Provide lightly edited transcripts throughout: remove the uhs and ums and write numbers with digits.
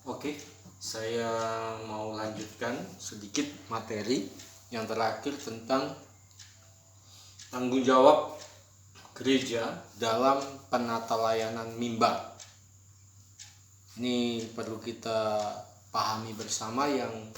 Oke, saya mau lanjutkan sedikit materi yang terakhir tentang tanggung jawab gereja dalam penata layanan mimbar. Ini perlu kita pahami bersama. Yang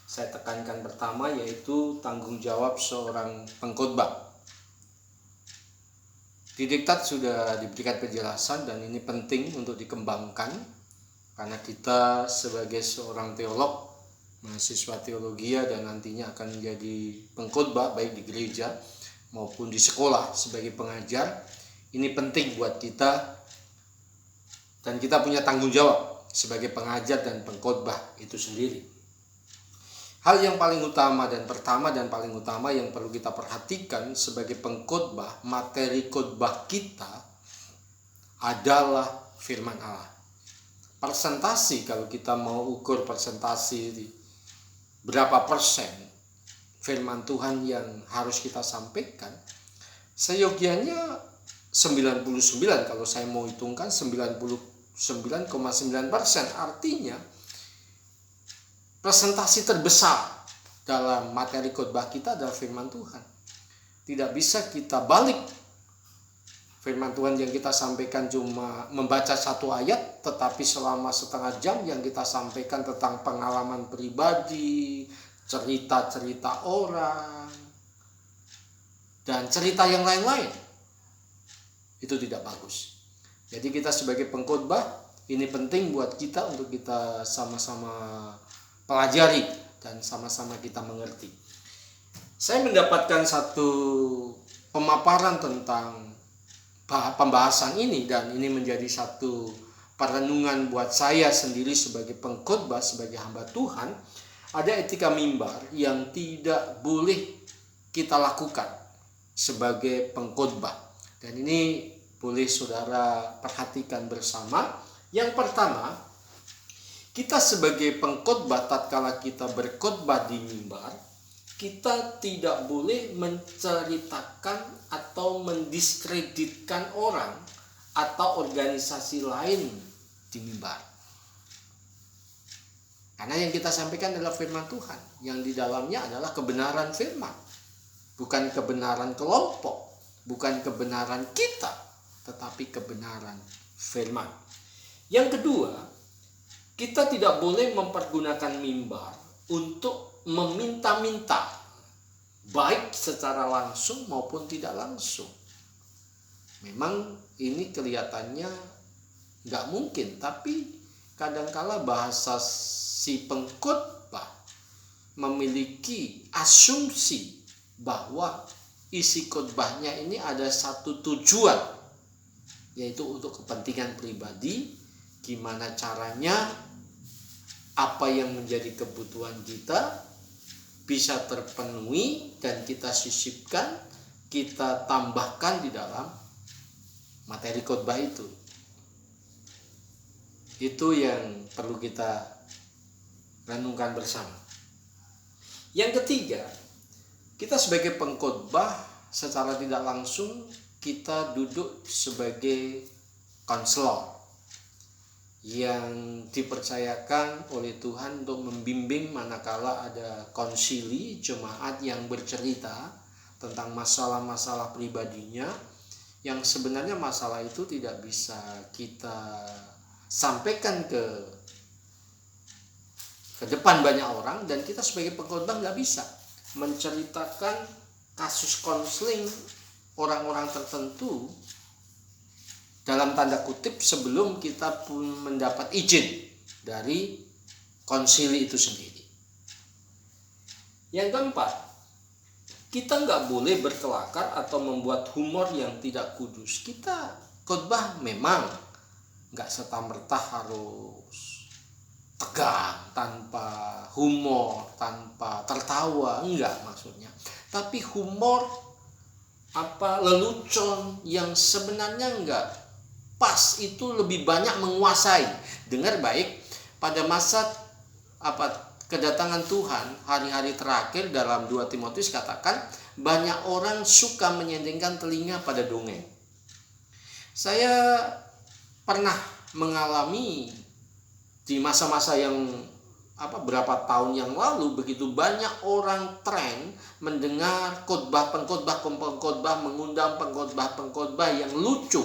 saya tekankan pertama yaitu tanggung jawab seorang pengkhotbah. Di diktat sudah diberikan penjelasan dan ini penting untuk dikembangkan, karena kita sebagai seorang teolog, mahasiswa teologi dan nantinya akan menjadi pengkhotbah baik di gereja maupun di sekolah sebagai pengajar. Ini penting buat kita dan kita punya tanggung jawab sebagai pengajar dan pengkhotbah itu sendiri. Hal yang paling utama dan paling utama yang perlu kita perhatikan sebagai pengkhotbah, materi khotbah kita adalah firman Allah. Persentasi, kalau kita mau ukur persentasi berapa persen firman Tuhan yang harus kita sampaikan, seyogianya 99, kalau saya mau hitungkan 99,9%. Artinya presentasi terbesar dalam materi khotbah kita adalah firman Tuhan. Tidak bisa kita balik firman Tuhan yang kita sampaikan cuma membaca satu ayat, tetapi selama setengah jam yang kita sampaikan tentang pengalaman pribadi, cerita-cerita orang, dan cerita yang lain-lain. Itu tidak bagus. Jadi kita sebagai pengkhotbah, ini penting buat kita untuk kita sama-sama pelajari dan sama-sama kita mengerti. Saya mendapatkan satu pemaparan tentang pembahasan ini, dan ini menjadi satu perenungan buat saya sendiri sebagai pengkhotbah, sebagai hamba Tuhan. Ada etika mimbar yang tidak boleh kita lakukan sebagai pengkhotbah, dan ini boleh saudara perhatikan bersama. Yang pertama, kita sebagai pengkhotbah tatkala kita berkhotbah di mimbar, kita tidak boleh menceritakan atau mendiskreditkan orang atau organisasi lain di mimbar. Karena yang kita sampaikan adalah firman Tuhan, yang di dalamnya adalah kebenaran firman, bukan kebenaran kelompok, bukan kebenaran kita, tetapi kebenaran firman. Yang kedua, kita tidak boleh mempergunakan mimbar untuk meminta-minta, baik secara langsung maupun tidak langsung. Memang ini kelihatannya nggak mungkin, tapi kadangkala bahasa si pengkhotbah memiliki asumsi bahwa isi khotbahnya ini ada satu tujuan, yaitu untuk kepentingan pribadi. Gimana caranya apa yang menjadi kebutuhan kita bisa terpenuhi dan kita sisipkan, kita tambahkan di dalam materi khotbah itu. Itu yang perlu kita renungkan bersama. Yang ketiga, kita sebagai pengkhotbah secara tidak langsung kita duduk sebagai konselor yang dipercayakan oleh Tuhan untuk membimbing manakala ada konsili jemaat yang bercerita tentang masalah-masalah pribadinya, yang sebenarnya masalah itu tidak bisa kita sampaikan ke depan banyak orang, dan kita sebagai pengkhotbah nggak bisa menceritakan kasus konseling orang-orang tertentu dalam tanda kutip sebelum kita pun mendapat izin dari konsili itu sendiri. Yang keempat, kita nggak boleh berkelakar atau membuat humor yang tidak kudus. Kita khotbah memang nggak serta-merta harus tegang, tanpa humor, tanpa tertawa, enggak maksudnya. Tapi humor lelucon yang sebenarnya enggak pas itu lebih banyak menguasai. Dengar baik, pada masa kedatangan Tuhan, hari-hari terakhir dalam 2 Timotius katakan, banyak orang suka menyendingkan telinga pada dongeng. Saya pernah mengalami Di masa-masa yang berapa tahun yang lalu, begitu banyak orang tren mendengar pengkhotbah, mengundang pengkhotbah yang lucu.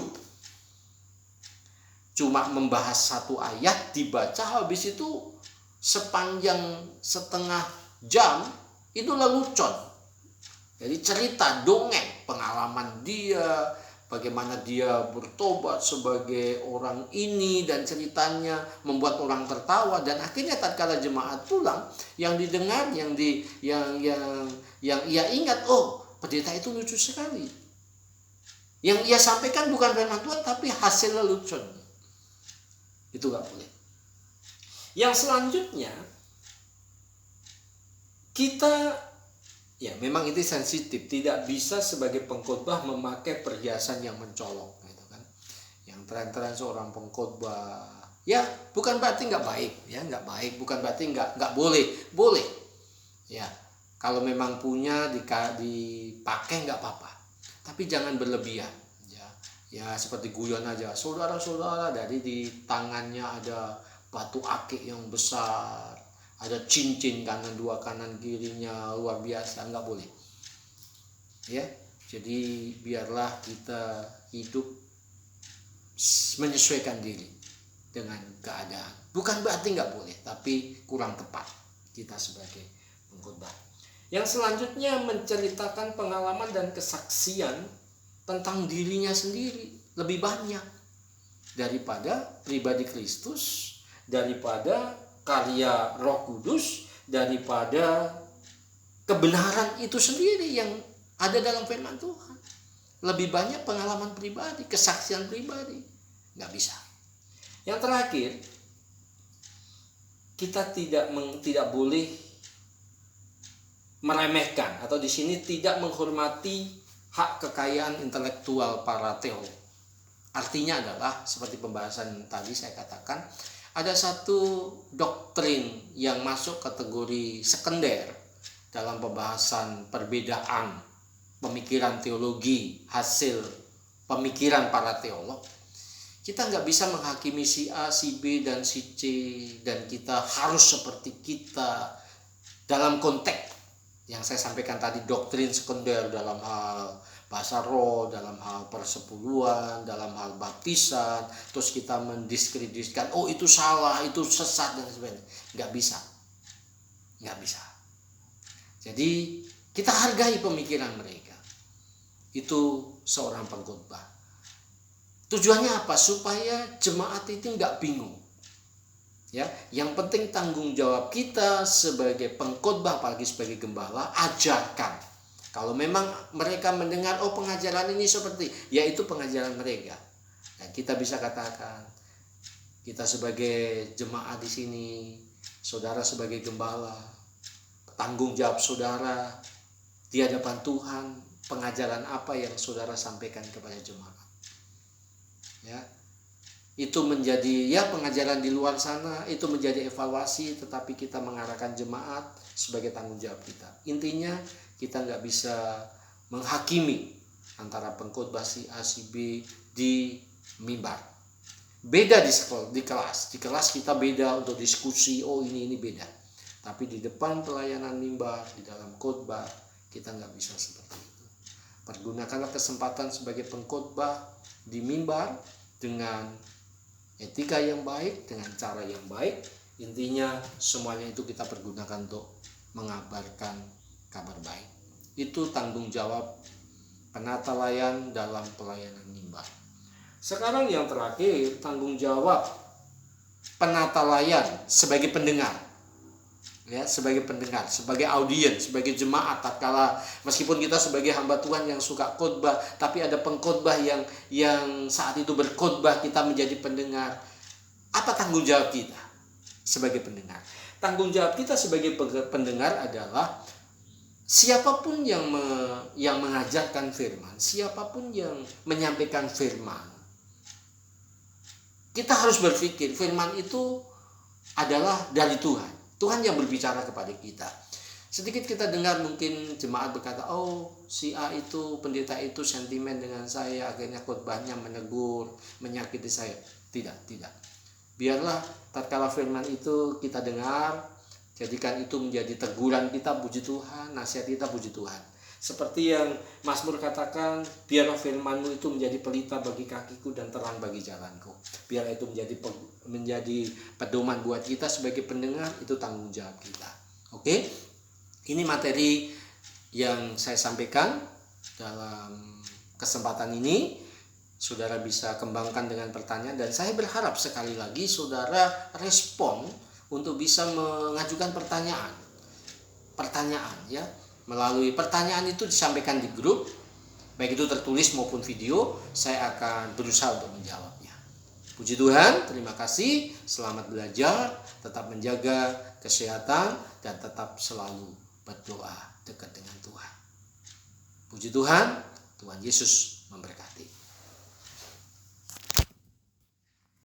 Cuma membahas satu ayat dibaca, habis itu sepanjang setengah jam itu lelucon. Jadi cerita dongeng pengalaman dia, bagaimana dia bertobat sebagai orang ini, dan ceritanya membuat orang tertawa, dan akhirnya tatkala jemaat pulang, yang didengar, yang ia ingat, oh, pendeta itu lucu sekali. Yang ia sampaikan bukan firman Tuhan, tapi hasil lelucon. Itu gak boleh. Yang selanjutnya, kita, ya memang itu sensitif, tidak bisa sebagai pengkhotbah memakai perhiasan yang mencolok, gitu kan. Yang tren-tren seorang pengkhotbah, ya bukan berarti nggak baik, ya nggak baik, bukan berarti nggak boleh, ya kalau memang punya dipakai nggak apa-apa, tapi jangan berlebihan, ya seperti guyon aja, saudara-saudara, dari di tangannya ada batu akik yang besar, ada cincin kanan dua kanan kirinya luar biasa, nggak boleh. Ya, jadi biarlah kita hidup menyesuaikan diri dengan keadaan. Bukan berarti nggak boleh, tapi kurang tepat kita sebagai pengkhotbah. Yang selanjutnya menceritakan pengalaman dan kesaksian tentang dirinya sendiri lebih banyak daripada pribadi Kristus, daripada karya Roh Kudus, daripada kebenaran itu sendiri yang ada dalam firman Tuhan. Lebih banyak pengalaman pribadi, kesaksian pribadi. Nggak bisa. Yang terakhir, kita tidak boleh meremehkan, atau di sini tidak menghormati hak kekayaan intelektual para teolog. Artinya adalah seperti pembahasan tadi saya katakan, ada satu doktrin yang masuk kategori sekunder dalam pembahasan perbedaan pemikiran teologi hasil pemikiran para teolog. Kita nggak bisa menghakimi si A, si B, dan si C, dan kita harus seperti kita dalam konteks yang saya sampaikan tadi, doktrin sekunder dalam hal bahasa roh, dalam hal persepuluhan, dalam hal baptisan, terus kita mendiskreditkan, oh itu salah, itu sesat, dan sebagainya. Nggak bisa. Jadi kita hargai pemikiran mereka. Itu seorang pengkhotbah. Tujuannya apa? Supaya jemaat itu nggak bingung. Ya, yang penting tanggung jawab kita sebagai pengkhotbah, apalagi sebagai gembala, ajarkan. Kalau memang mereka mendengar, oh pengajaran ini seperti, yaitu pengajaran mereka. Dan kita bisa katakan, kita sebagai jemaat di sini, saudara sebagai gembala, tanggung jawab saudara di hadapan Tuhan, pengajaran apa yang saudara sampaikan kepada jemaat. Ya, itu menjadi, ya pengajaran di luar sana, itu menjadi evaluasi, tetapi kita mengarahkan jemaat sebagai tanggung jawab kita. Intinya, kita nggak bisa menghakimi antara pengkhotbah si A, si B di mimbar. Beda di sekolah, di kelas kita beda untuk diskusi, oh ini beda. Tapi di depan pelayanan mimbar, di dalam khotbah, kita nggak bisa seperti itu. Pergunakanlah kesempatan sebagai pengkhotbah di mimbar dengan etika yang baik, dengan cara yang baik. Intinya semuanya itu kita pergunakan untuk mengabarkan kabar baik. Itu tanggung jawab penata layan dalam pelayanan mimbar. Sekarang yang terakhir, tanggung jawab penata layan sebagai pendengar. Ya, sebagai pendengar, sebagai audiens, sebagai jemaat. Tatkala meskipun kita sebagai hamba Tuhan yang suka khotbah, tapi ada pengkhotbah yang saat itu berkhotbah, kita menjadi pendengar. Apa tanggung jawab kita sebagai pendengar? Tanggung jawab kita sebagai pendengar adalah siapapun yang mengajarkan firman, siapapun yang menyampaikan firman, kita harus berpikir firman itu adalah dari Tuhan. Tuhan yang berbicara kepada kita. Sedikit kita dengar mungkin jemaat berkata, oh si A itu, pendeta itu sentimen dengan saya, akhirnya khotbahnya menegur, menyakiti saya. Tidak. Biarlah tatkala firman itu kita dengar, jadikan itu menjadi teguran kita, puji Tuhan, nasihat kita, puji Tuhan. Seperti yang Mazmur katakan, biarlah firman-Mu itu menjadi pelita bagi kakiku dan terang bagi jalanku. Biar itu menjadi pedoman buat kita sebagai pendengar, itu tanggung jawab kita. Oke? Ini materi yang saya sampaikan dalam kesempatan ini. Saudara bisa kembangkan dengan pertanyaan, dan saya berharap sekali lagi saudara respon untuk bisa mengajukan pertanyaan ya. Melalui pertanyaan itu disampaikan di grup, baik itu tertulis maupun video, saya akan berusaha untuk menjawabnya. Puji Tuhan, terima kasih, selamat belajar, tetap menjaga kesehatan, dan tetap selalu berdoa dekat dengan Tuhan. Puji Tuhan, Tuhan Yesus memberkati.